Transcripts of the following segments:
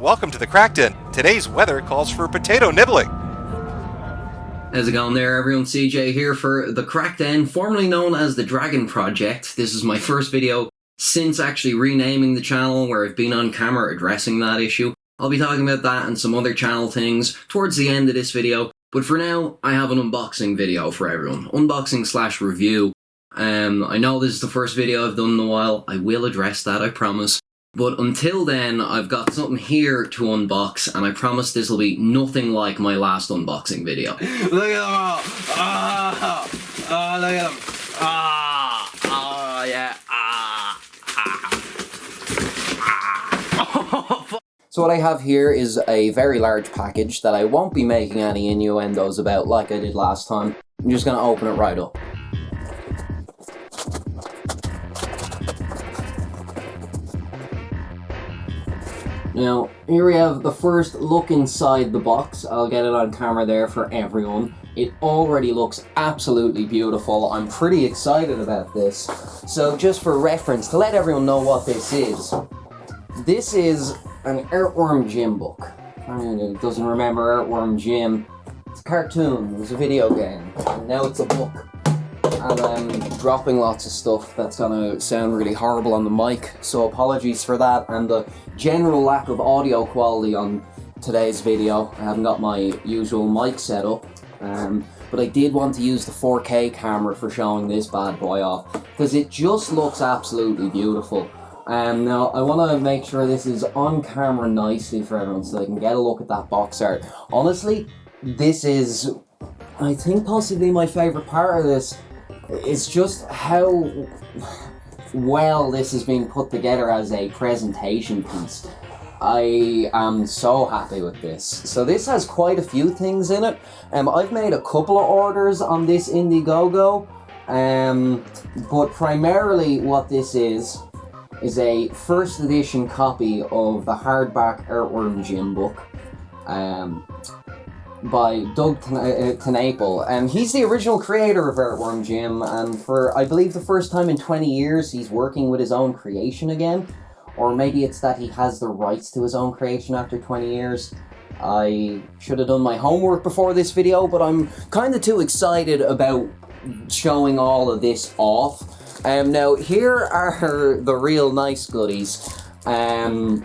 welcome to the Crackden. Today's weather calls for potato nibbling. How's it going there, everyone? CJ here for the Crackden, formerly known as the Dragon Project. This is my first video since actually renaming the channel, where I've been on camera addressing that issue. I'll be talking about that and some other channel things towards the end of this video, but for now, I have an unboxing video for everyone. Unboxing / review. I know this is the first video I've done in a while. I will address that, I promise. But until then, I've got something here to unbox, and I promise this will be nothing like my last unboxing video. Look at them all! Look at them! Yeah! So what I have here is a very large package that I won't be making any innuendos about like I did last time. I'm just going to open it right up. Now, here we have the first look inside the box. I'll get it on camera there for everyone. It already looks absolutely beautiful. I'm pretty excited about this. So just for reference, to let everyone know what this is an Earthworm Jim book. Anyone who doesn't remember Earthworm Jim, it's a cartoon, it was a video game, and now it's a book. And I'm dropping lots of stuff that's gonna sound really horrible on the mic, so apologies for that, and the general lack of audio quality on today's video. I haven't got my usual mic set up, but I did want to use the 4K camera for showing this bad boy off, because it just looks absolutely beautiful. Now, I want to make sure this is on camera nicely for everyone so they can get a look at that box art. Honestly, this is, I think, possibly my favourite part of this. It's just how well this is being put together as a presentation piece. I am so happy with this. So this has quite a few things in it. I've made a couple of orders on this IndieGogo, but primarily what this is a first edition copy of the hardback Earthworm Jim book. By Doug TenNapel, and he's the original creator of Earthworm Jim, and for, I believe, the first time in 20 years he's working with his own creation again, or maybe it's that he has the rights to his own creation after 20 years. I should have done my homework before this video, but I'm kind of too excited about showing all of this off. Now, here are the real nice goodies.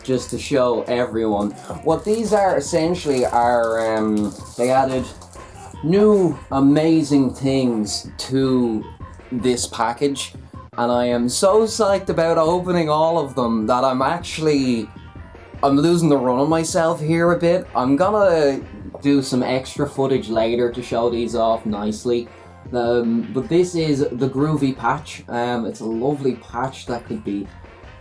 Just to show everyone. What these are essentially are, they added new amazing things to this package, and I am so psyched about opening all of them that I'm losing the run on myself here a bit. I'm gonna do some extra footage later to show these off nicely. But this is the Groovy patch. It's a lovely patch that could be,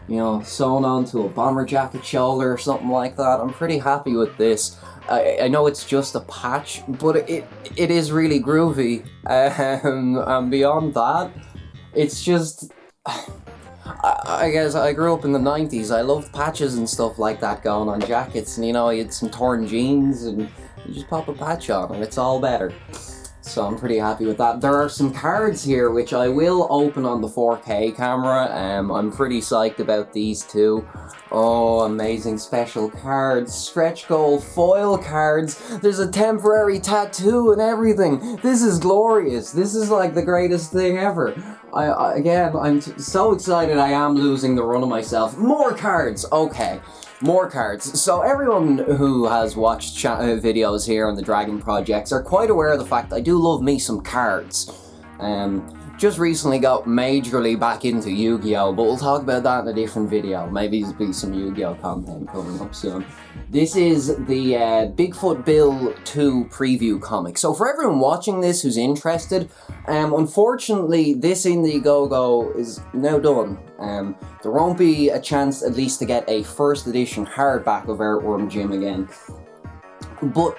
you know, sewn onto a bomber jacket shoulder or something like that. I'm pretty happy with this. I know it's just a patch, but it is really groovy. And beyond that, it's just, I guess I grew up in the 90s. I loved patches and stuff like that going on jackets, and you know, you had some torn jeans and you just pop a patch on and it's all better. So I'm pretty happy with that. There are some cards here which I will open on the 4K camera. I'm pretty psyched about these too. Oh, amazing special cards. Stretch goal foil cards. There's a temporary tattoo and everything. This is glorious. This is like the greatest thing ever. Again, I'm so excited I am losing the run of myself. More cards! Okay. More cards. So everyone who has watched videos here on the Dragon Projects are quite aware of the fact I do love me some cards. Just recently got majorly back into Yu-Gi-Oh, but we'll talk about that in a different video. Maybe there'll be some Yu-Gi-Oh content coming up soon. This is the Bigfoot Bill 2 preview comic. So for everyone watching this who's interested, unfortunately this IndieGogo is now done. There won't be a chance at least to get a first edition hardback of Earthworm Jim again. But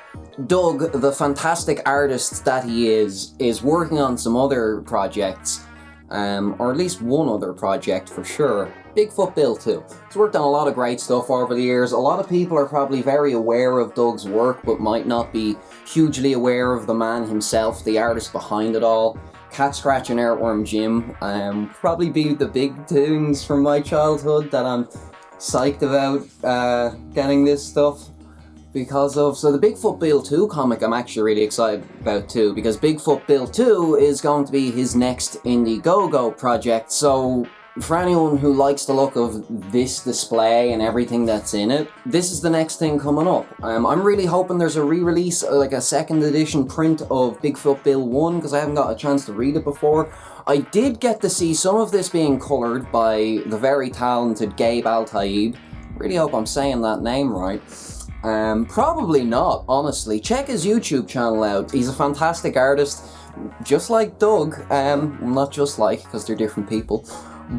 Doug, the fantastic artist that he is working on some other projects, or at least one other project for sure. Bigfoot Bill 2. He's worked on a lot of great stuff over the years. A lot of people are probably very aware of Doug's work, but might not be hugely aware of the man himself, the artist behind it all. Cat Scratch and Earthworm Jim probably be the big things from my childhood that I'm psyched about getting this stuff because of... So the Bigfoot Bill 2 comic I'm actually really excited about too, because Bigfoot Bill 2 is going to be his next IndieGogo project. So for anyone who likes the look of this display and everything that's in it, this is the next thing coming up. I'm really hoping there's a re-release, like a second edition print of Bigfoot Bill 1, because I haven't got a chance to read it before. I did get to see some of this being coloured by the very talented Gabe Al-Taib. Really hope I'm saying that name right. Probably not, honestly. Check his YouTube channel out. He's a fantastic artist, just like Doug. Not just like, because they're different people.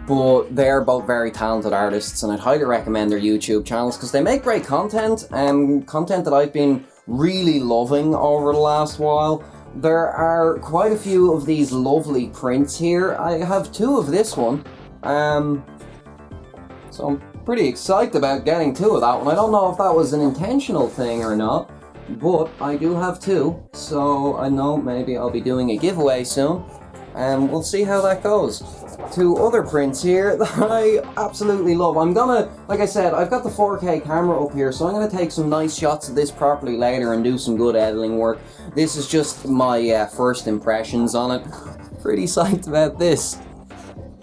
But they're both very talented artists, and I'd highly recommend their YouTube channels because they make great content, content that I've been really loving over the last while. There are quite a few of these lovely prints here. I have 2 of this one, so I'm pretty excited about getting 2 of that one. I don't know if that was an intentional thing or not, but I do have 2, so I know maybe I'll be doing a giveaway soon, and we'll see how that goes. 2 other prints here that I absolutely love. I'm gonna, like I said, I've got the 4K camera up here, so I'm gonna take some nice shots of this properly later and do some good editing work. This is just my first impressions on it. Pretty psyched about this.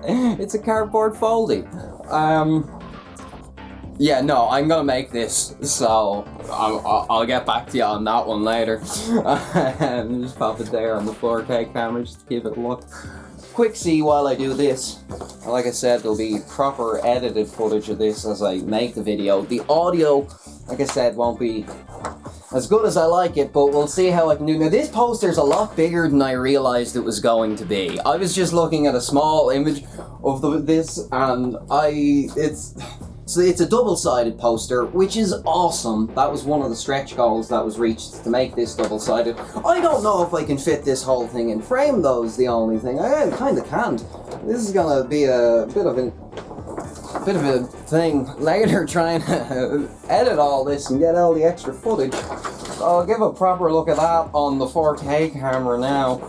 It's a cardboard folding. Yeah, no, I'm gonna make this, so I'll get back to you on that one later. Just pop it there on the 4K camera just to give it a look. Quick see while I do this. Like I said, there'll be proper edited footage of this as I make the video. The audio, like I said, won't be as good as I like it, but we'll see how I can do. Now this poster's a lot bigger than I realized it was going to be. I was just looking at a small image of this, and So it's a double-sided poster, which is awesome. That was one of the stretch goals that was reached, to make this double-sided. I don't know if I can fit this whole thing in frame, though, is the only thing. I kind of can't. This is gonna be a bit of a thing later, trying to edit all this and get all the extra footage. So I'll give a proper look at that on the 4K camera now.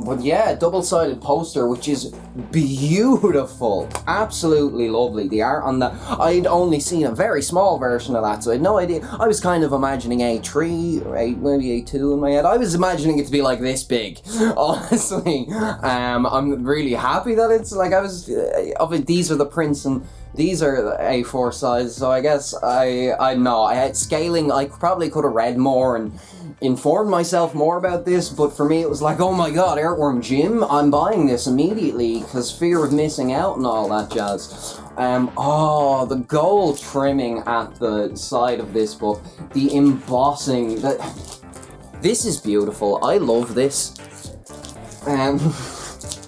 But yeah, double-sided poster, which is beautiful. Absolutely lovely. The art on that, I'd only seen a very small version of that, so I had no idea. I was kind of imagining A3, or maybe A2 in my head. I was imagining it to be like this big, honestly. I'm really happy that it's like, these are the prints and these are A4 size, so I guess I know. I had scaling, I probably could have read more and informed myself more about this, but for me it was like, oh my god, Earthworm Jim, I'm buying this immediately, because fear of missing out and all that jazz. Oh, the gold trimming at the side of this book, the embossing, this is beautiful. I love this.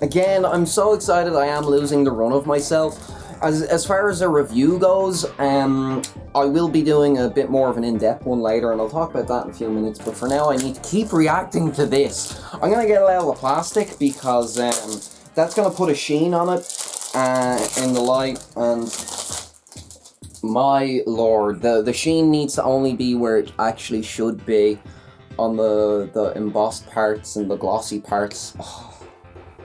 Again, I'm so excited I am losing the run of myself. As far as a review goes, I will be doing a bit more of an in-depth one later, and I'll talk about that in a few minutes, but for now I need to keep reacting to this. I'm going to get a level of plastic, because that's going to put a sheen on it in the light, and my lord, the sheen needs to only be where it actually should be, on the embossed parts and the glossy parts. Oh,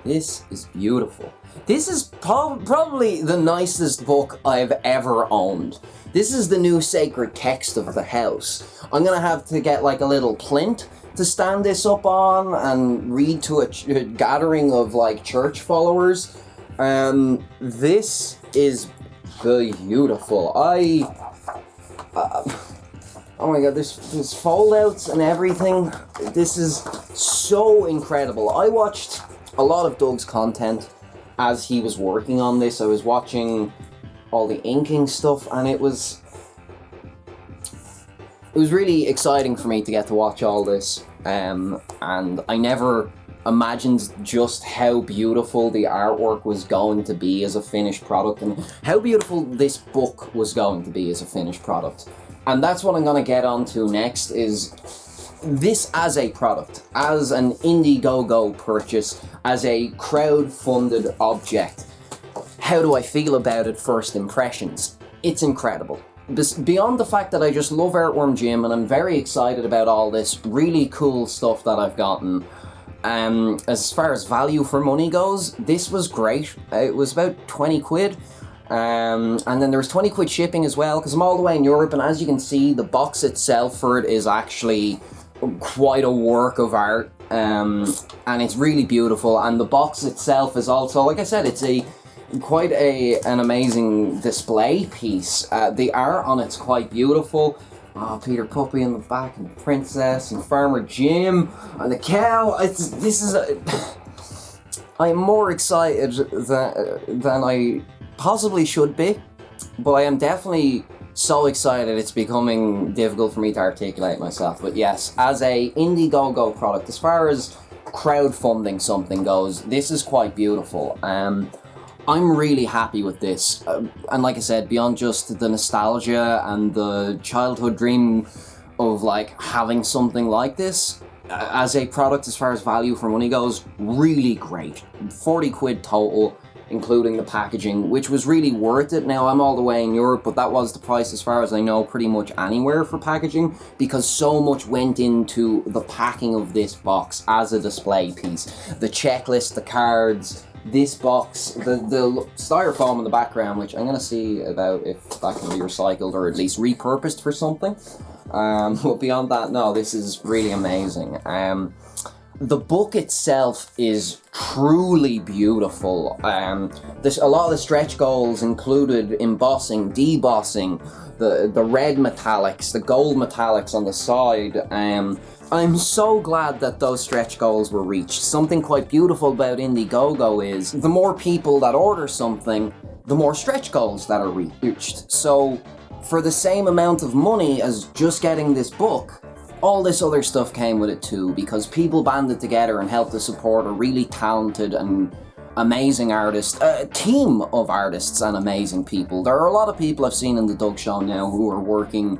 this is beautiful. This is probably the nicest book I've ever owned. This is the new sacred text of the house. I'm gonna have to get like a little plinth to stand this up on and read to a gathering of like church followers. This is beautiful. Oh my god, there's fold-outs and everything. This is so incredible. I watched a lot of Doug's content as he was working on this. I was watching all the inking stuff, and it was really exciting for me to get to watch all this, and I never imagined just how beautiful the artwork was going to be as a finished product, and how beautiful this book was going to be as a finished product. And that's what I'm going to get onto next, is this as a product, as an IndieGogo purchase, as a crowd-funded object. How do I feel about it? First impressions. It's incredible. Beyond the fact that I just love Earthworm Jim, and I'm very excited about all this really cool stuff that I've gotten. As far as value for money goes, this was great. It was about 20 quid. And then there's 20 quid shipping as well, because I'm all the way in Europe, and as you can see, the box itself for it is actually quite a work of art, and it's really beautiful. And the box itself is also, like I said, it's quite an amazing display piece. The art on it's quite beautiful. Peter Puppy in the back, and the princess, and Farmer Jim, and the cow. I'm more excited than I possibly should be, but I am definitely so excited it's becoming difficult for me to articulate myself. But yes, as a IndieGogo product, as far as crowdfunding something goes, this is quite beautiful. I'm really happy with this, and like I said, beyond just the nostalgia and the childhood dream of like having something like this, as a product, as far as value for money goes, really great. 40 quid total, including the packaging, which was really worth it. Now, I'm all the way in Europe, but that was the price, as far as I know, pretty much anywhere for packaging, because so much went into the packing of this box as a display piece. The checklist, the cards, this box, the styrofoam in the background, which I'm going to see about if that can be recycled or at least repurposed for something. But beyond that, no, this is really amazing. The book itself is truly beautiful. There's a lot of the stretch goals included embossing, debossing, the red metallics, the gold metallics on the side. I'm so glad that those stretch goals were reached. Something quite beautiful about IndieGogo is the more people that order something, the more stretch goals that are reached. So for the same amount of money as just getting this book, all this other stuff came with it too, because people banded together and helped to support a really talented and amazing artist, a team of artists and amazing people. There are a lot of people I've seen in the Doug Show now who are working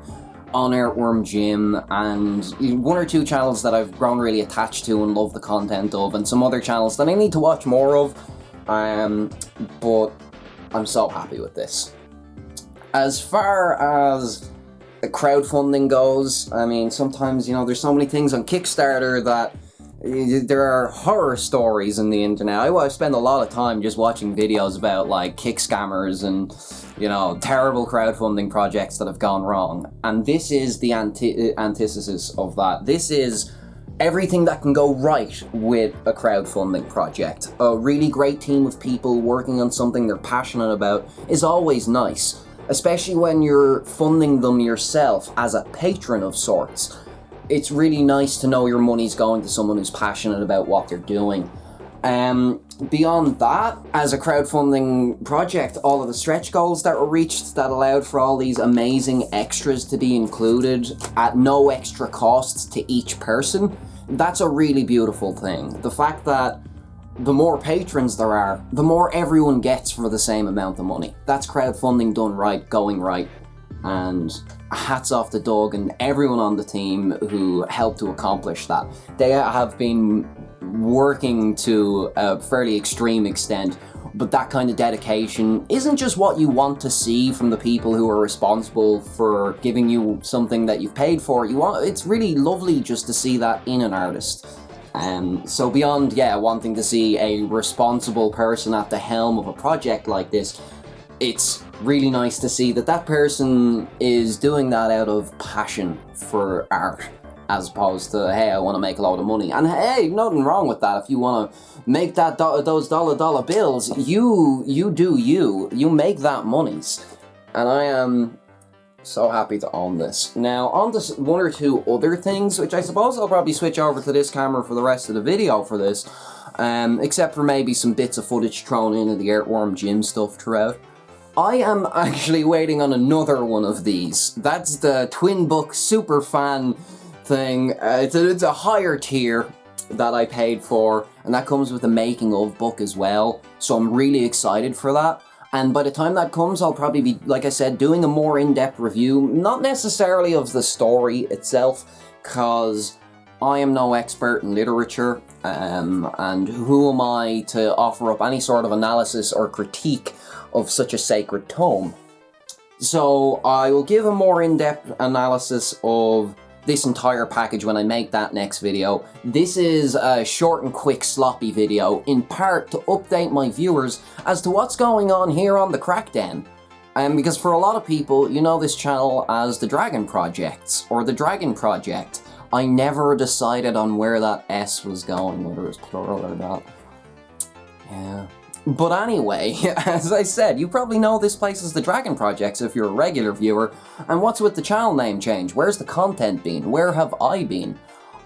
on Earthworm Jim, and one or two channels that I've grown really attached to and love the content of, and some other channels that I need to watch more of, but I'm so happy with this. As far as crowdfunding goes, I mean, sometimes, there's so many things on Kickstarter that there are horror stories in the internet. I spend a lot of time just watching videos about like kick scammers and terrible crowdfunding projects that have gone wrong, and this is the antithesis of that. This is everything that can go right with a crowdfunding project. A really great team of people working on something they're passionate about is always nice, especially when you're funding them yourself as a patron of sorts. It's really nice to know your money's going to someone who's passionate about what they're doing. Beyond that, as a crowdfunding project, all of the stretch goals that were reached that allowed for all these amazing extras to be included at no extra cost to each person, that's a really beautiful thing. The fact that the more patrons there are, the more everyone gets for the same amount of money. That's crowdfunding done right, going right. And hats off to Doug and everyone on the team who helped to accomplish that. They have been working to a fairly extreme extent, but that kind of dedication isn't just what you want to see from the people who are responsible for giving you something that you've paid for. It's really lovely just to see that in an artist. So beyond, wanting to see a responsible person at the helm of a project like this, it's really nice to see that person is doing that out of passion for art, as opposed to, hey, I want to make a lot of money. And hey, nothing wrong with that. If you want to make those dollar bills, you do you make that monies. And I am so happy to own this. Now, on to one or two other things, which I suppose I'll probably switch over to this camera for the rest of the video for this, except for maybe some bits of footage thrown into the Earthworm Jim stuff throughout. I am actually waiting on another one of these. That's the Twin Book Super Fan thing. It's a higher tier that I paid for, and that comes with a making of book as well, so I'm really excited for that. And by the time that comes, I'll probably be, like I said, doing a more in-depth review, not necessarily of the story itself, because I am no expert in literature, and who am I to offer up any sort of analysis or critique of such a sacred tome. So I will give a more in-depth analysis of this entire package when I make that next video. This is a short and quick sloppy video, in part to update my viewers as to what's going on here on the Crackden. Because for a lot of people, you know this channel as the Dragon Projects, or the Dragon Project. I never decided on where that S was going, whether it was plural or not. Yeah. But anyway, as I said, you probably know this place as the Dragon Projects if you're a regular viewer. And what's with the channel name change? Where's the content been? Where have I been?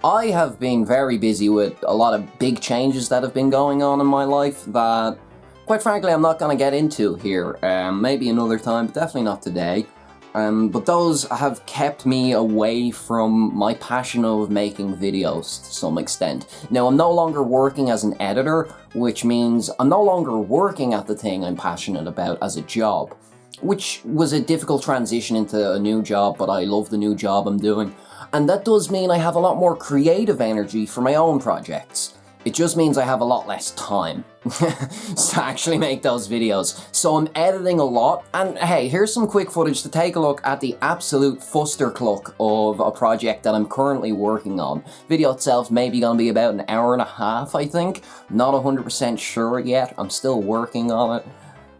I have been very busy with a lot of big changes that have been going on in my life that, quite frankly, I'm not going to get into here. Maybe another time, but definitely not today. But those have kept me away from my passion of making videos to some extent. Now, I'm no longer working as an editor, which means I'm no longer working at the thing I'm passionate about as a job, which was a difficult transition into a new job, but I love the new job I'm doing. And that does mean I have a lot more creative energy for my own projects. It just means I have a lot less time to actually make those videos. So I'm editing a lot, and hey, here's some quick footage to take a look at the absolute fustercluck of a project that I'm currently working on. Video itself maybe gonna be about an hour and a half, I think. Not 100% sure yet, I'm still working on it.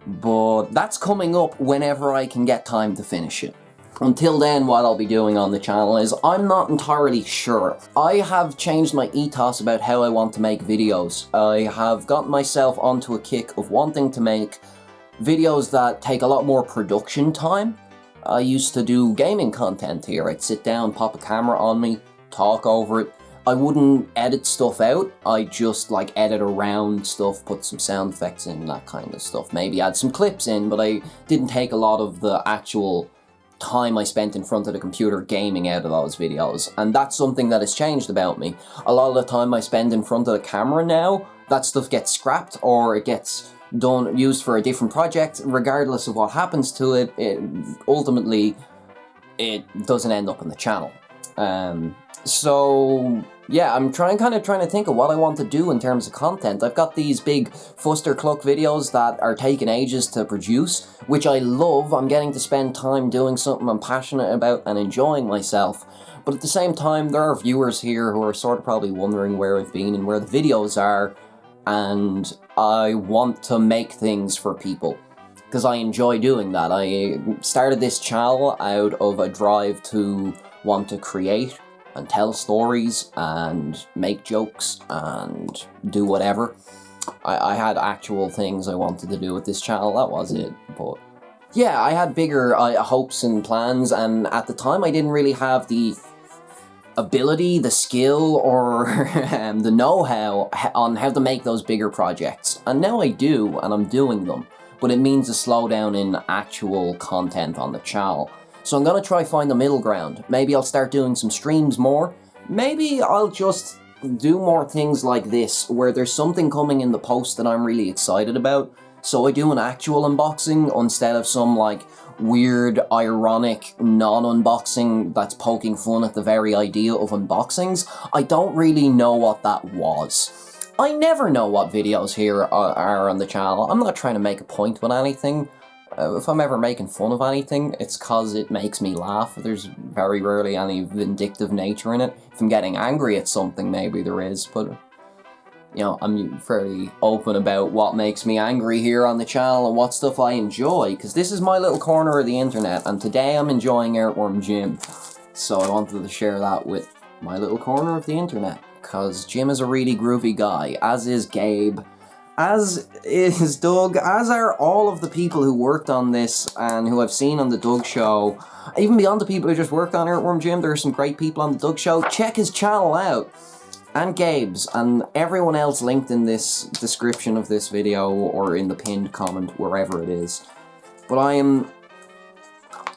But that's coming up whenever I can get time to finish it. Until then, what I'll be doing on the channel is, I'm not entirely sure. I have changed my ethos about how I want to make videos. I have gotten myself onto a kick of wanting to make videos that take a lot more production time. I used to do gaming content here. I'd sit down, pop a camera on me, talk over it. I wouldn't edit stuff out, I'd just like edit around stuff, put some sound effects in, that kind of stuff. Maybe add some clips in, but I didn't take a lot of the actual time I spent in front of the computer gaming out of those videos, and that's something that has changed about me. A lot of the time I spend in front of the camera now, that stuff gets scrapped or it gets used for a different project. Regardless of what happens to it, ultimately it doesn't end up on the channel. So yeah, I'm trying to think of what I want to do in terms of content. I've got these big fustercluck videos that are taking ages to produce, which I love. I'm getting to spend time doing something I'm passionate about and enjoying myself. But at the same time, there are viewers here who are sort of probably wondering where I've been and where the videos are, and I want to make things for people, because I enjoy doing that. I started this channel out of a drive to want to create and tell stories and make jokes and do whatever. I had actual things I wanted to do with this channel, that was it. But yeah, I had bigger hopes and plans, and at the time I didn't really have the ability, the skill, or the know-how on how to make those bigger projects. And now I do, and I'm doing them. But it means a slowdown in actual content on the channel. So I'm gonna try find the middle ground. Maybe I'll start doing some streams more. Maybe I'll just do more things like this, where there's something coming in the post that I'm really excited about. So I do an actual unboxing instead of some like weird, ironic, non-unboxing that's poking fun at the very idea of unboxings. I don't really know what that was. I never know what videos here are on the channel. I'm not trying to make a point with anything. If I'm ever making fun of anything, it's cause it makes me laugh. There's very rarely any vindictive nature in it. If I'm getting angry at something, maybe there is, but you know, I'm fairly open about what makes me angry here on the channel and what stuff I enjoy, because this is my little corner of the internet, and today I'm enjoying Earthworm Jim. So I wanted to share that with my little corner of the internet, because Jim is a really groovy guy, as is Gabe, as is Doug, as are all of the people who worked on this and who I've seen on the Doug Show. Even beyond the people who just worked on Earthworm Jim, there are some great people on the Doug Show. Check his channel out. And Gabe's, and everyone else linked in this description of this video or in the pinned comment, wherever it is. But I am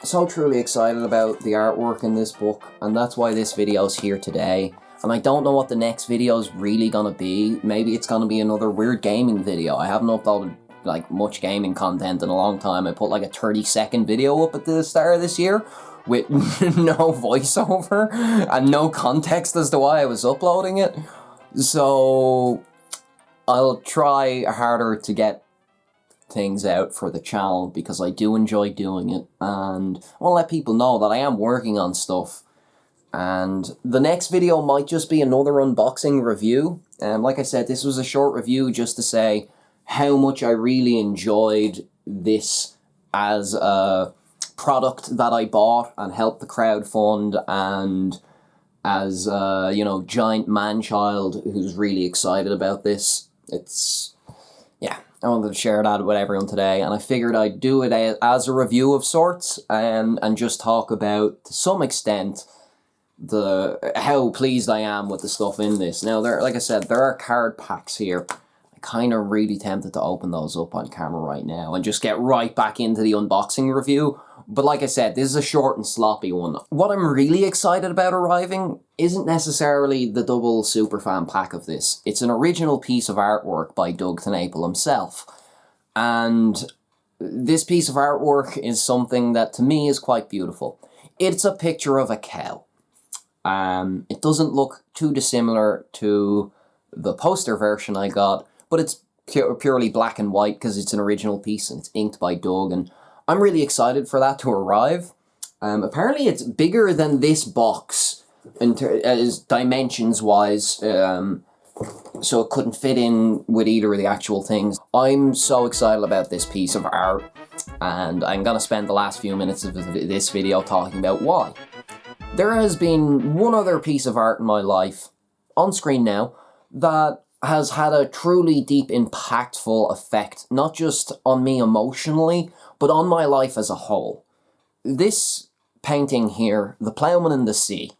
so truly excited about the artwork in this book, and that's why this video's here today. And I don't know what the next video's really gonna be. Maybe it's gonna be another weird gaming video. I haven't uploaded like much gaming content in a long time. I put like a 30-second video up at the start of this year with no voiceover and no context as to why I was uploading it. So I'll try harder to get things out for the channel because I do enjoy doing it, and I want to let people know that I am working on stuff And the next video might just be another unboxing review. Like I said, this was a short review just to say how much I really enjoyed this as a product that I bought and helped the crowdfund, and as you know, giant man-child who's really excited about this. Yeah, I wanted to share that with everyone today, and I figured I'd do it as a review of sorts, and just talk about, to some extent, how pleased I am with the stuff in this. Now, like I said, there are card packs here. I'm kind of really tempted to open those up on camera right now and just get right back into the unboxing review. But like I said, this is a short and sloppy one. What I'm really excited about arriving isn't necessarily the double superfan pack of this. It's an original piece of artwork by Doug TenNapel himself. And this piece of artwork is something that to me is quite beautiful. It's a picture of a cow. It doesn't look too dissimilar to the poster version I got, but it's purely black and white because it's an original piece and it's inked by Doug, and I'm really excited for that to arrive. Apparently it's bigger than this box as dimensions-wise, so it couldn't fit in with either of the actual things. I'm so excited about this piece of art, and I'm going to spend the last few minutes of this video talking about why. There has been one other piece of art in my life, on screen now, that has had a truly deep, impactful effect, not just on me emotionally, but on my life as a whole. This painting here, The Ploughman in the Sea.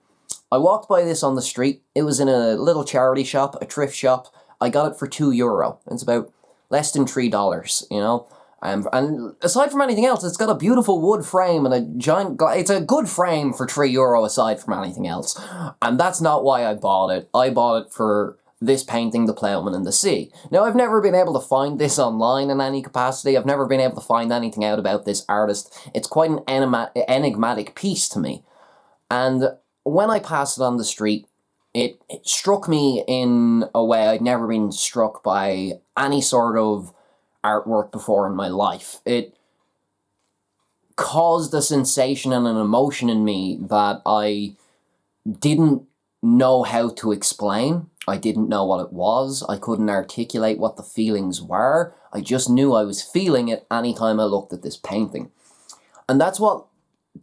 I walked by this on the street. It was in a little charity shop, a thrift shop. I got it for €2. It's about less than $3, you know? And aside from anything else, it's got a beautiful wood frame and a giant... It's a good frame for €3 aside from anything else. And that's not why I bought it. I bought it for this painting, The Ploughman in the Sea. Now, I've never been able to find this online in any capacity. I've never been able to find anything out about this artist. It's quite an enigmatic piece to me. And when I passed it on the street, it struck me in a way I'd never been struck by any sort of artwork before in my life. It caused a sensation and an emotion in me that I didn't know how to explain. I didn't know what it was. I couldn't articulate what the feelings were. I just knew I was feeling it anytime I looked at this painting. And that's what,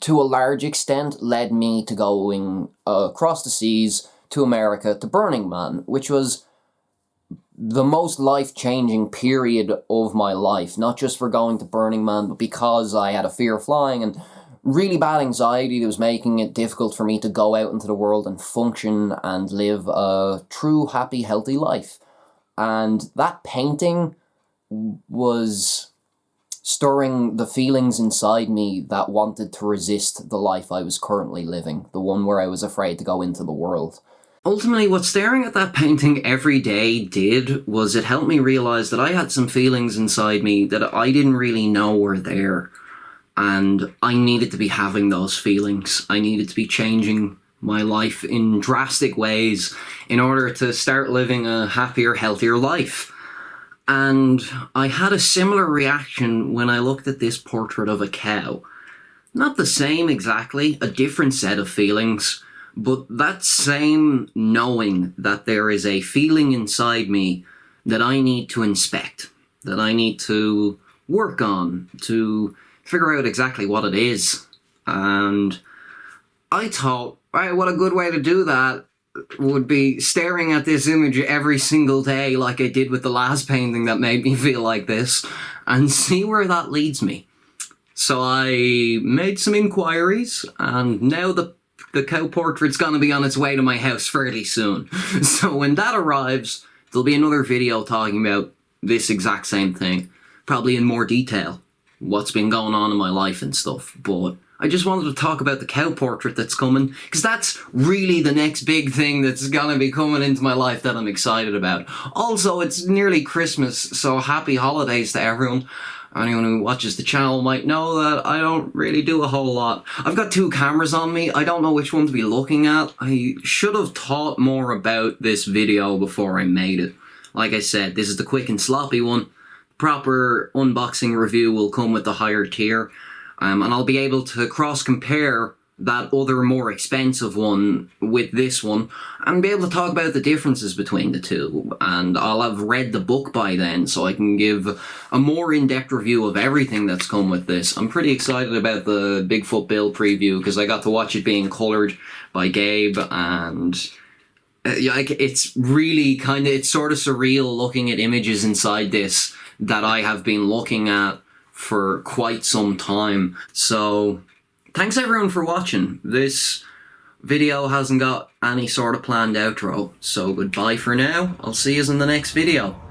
to a large extent, led me to going across the seas to America to Burning Man, which was the most life-changing period of my life, not just for going to Burning Man, but because I had a fear of flying and really bad anxiety that was making it difficult for me to go out into the world and function and live a true, happy, healthy life. And that painting was stirring the feelings inside me that wanted to resist the life I was currently living, the one where I was afraid to go into the world. Ultimately, what staring at that painting every day did was it helped me realize that I had some feelings inside me that I didn't really know were there. And I needed to be having those feelings. I needed to be changing my life in drastic ways in order to start living a happier, healthier life. And I had a similar reaction when I looked at this portrait of a cow. Not the same exactly, a different set of feelings, but that same knowing that there is a feeling inside me that I need to inspect, that I need to work on, to figure out exactly what it is. And I thought, right, what a good way to do that would be staring at this image every single day like I did with the last painting that made me feel like this, and see where that leads me. So I made some inquiries, and now the cow portrait's going to be on its way to my house fairly soon. So when that arrives, there'll be another video talking about this exact same thing, probably in more detail, what's been going on in my life and stuff. But I just wanted to talk about the cow portrait that's coming, because that's really the next big thing that's going to be coming into my life that I'm excited about. Also, it's nearly Christmas, so happy holidays to everyone. Anyone who watches the channel might know that I don't really do a whole lot. I've got 2 cameras on me. I don't know which one to be looking at. I should have thought more about this video before I made it. Like I said, this is the quick and sloppy one. Proper unboxing review will come with the higher tier. And I'll be able to cross-compare that other more expensive one with this one and be able to talk about the differences between the two. And I'll have read the book by then, so I can give a more in-depth review of everything that's come with this. I'm pretty excited about the Bigfoot Bill preview because I got to watch it being coloured by Gabe, and like, it's really it's sort of surreal looking at images inside this that I have been looking at for quite some time. So thanks everyone for watching. This video hasn't got any sort of planned outro, so goodbye for now. I'll see you in the next video.